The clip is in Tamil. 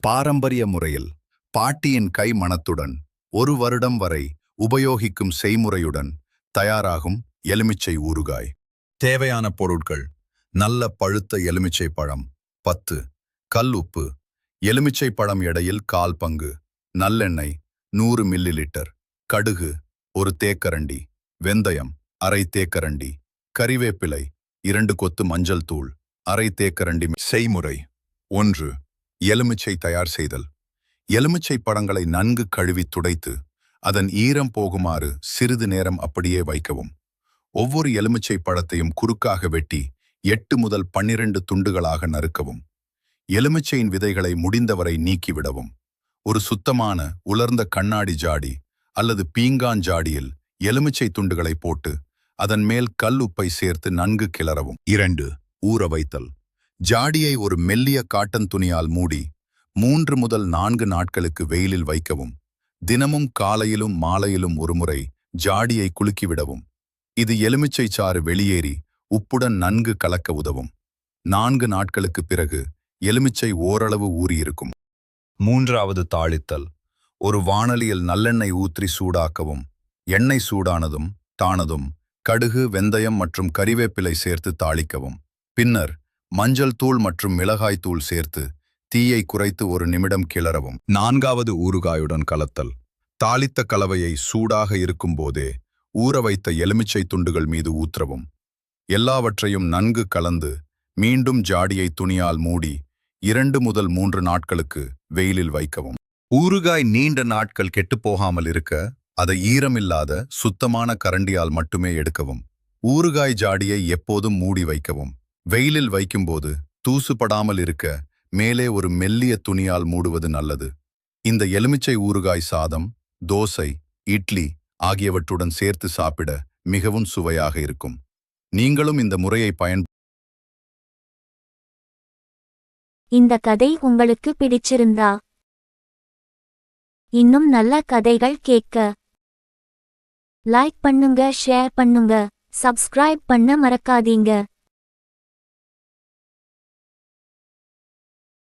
பாரம்பரிய முறையில் பாட்டியின் கை மணத்துடன் 1 வருடம் வரை உபயோகிக்கும் செய்முறையுடன் தயாராகும் எலுமிச்சை ஊறுகாய். தேவையான பொருட்கள்: நல்ல பழுத்த எலுமிச்சை பழம் 10, கல் உப்பு, எலுமிச்சை பழம் எடையில் 1/4 பங்கு, நல்லெண்ணெய் 100 மில்லிலிட்டர், கடுகு 1 தேக்கரண்டி, வெந்தயம் 1/2 தேக்கரண்டி, கறிவேப்பிலை 2 கொத்து, மஞ்சள் தூள் 1/2 தேக்கரண்டி. செய்முறை: 1. எலுமிச்சை தயார் செய்தல். எலுமிச்சை பழங்களை நன்கு கழுவி துடைத்து அதன் ஈரம் போகுமாறு சிறிது நேரம் அப்படியே வைக்கவும். ஒவ்வொரு எலுமிச்சை பழத்தையும் குறுக்காக வெட்டி 8 முதல் 12 துண்டுகளாக நறுக்கவும். எலுமிச்சையின் விதைகளை முடிந்தவரை நீக்கிவிடவும். ஒரு சுத்தமான உலர்ந்த கண்ணாடி ஜாடி அல்லது பீங்கான் ஜாடியில் எலுமிச்சை துண்டுகளை போட்டு அதன் மேல் கல் உப்பை சேர்த்து நன்கு கிளறவும். 2. ஊற வைத்தல். ஜாடியை ஒரு மெல்லிய காட்டன் துணியால் மூடி 3 முதல் 4 நாட்களுக்கு வெயிலில் வைக்கவும். தினமும் காலையிலும் மாலையிலும் ஒருமுறை ஜாடியை குலுக்கிவிடவும். இது எலுமிச்சை சாறு வெளியேறி உப்புடன் நன்கு கலக்க உதவும். 4 நாட்களுக்கு பிறகு எலுமிச்சை ஓரளவு ஊறியிருக்கும். 3. தாளித்தல். ஒரு வாணலியில் நல்லெண்ணெய் ஊற்றி சூடாக்கவும். எண்ணெய் சூடானதும் தானதும் கடுகு, வெந்தயம் மற்றும் கறிவேப்பிலை சேர்த்து தாளிக்கவும். பின்னர் மஞ்சள் தூள் மற்றும் மிளகாய் தூள் சேர்த்து தீயை குறைத்து 1 நிமிடம் கிளறவும். 4. ஊறுகாயுடன் கலத்தல். தாளித்த கலவையை சூடாக இருக்கும் போதே ஊற வைத்த எலுமிச்சை துண்டுகள் மீது ஊற்றவும். எல்லாவற்றையும் நன்கு கலந்து மீண்டும் ஜாடியை துணியால் மூடி 2 முதல் 3 நாட்களுக்கு வெயிலில் வைக்கவும். ஊறுகாய் நீண்ட நாட்கள் கெட்டுப்போகாமல் இருக்க அதை ஈரமில்லாத சுத்தமான கரண்டியால் மட்டுமே எடுக்கவும். ஊறுகாய் ஜாடியை எப்போதும் மூடி வைக்கவும். வெயிலில் வைக்கும்போது தூசுபடாமல் இருக்க மேலே ஒரு மெல்லிய துணியால் மூடுவது நல்லது. இந்த எலுமிச்சை ஊறுகாய் சாதம், தோசை, இட்லி ஆகியவற்றுடன் சேர்த்து சாப்பிட மிகவும் சுவையாக இருக்கும். நீங்களும் இந்த முறையை இந்த கதை உங்களுக்கு பிடிச்சிருந்தா இன்னும் நல்ல கதைகள் கேட்க லைக் பண்ணுங்க, ஷேர் பண்ணுங்க, சப்ஸ்கிரைப் பண்ண மறக்காதீங்க.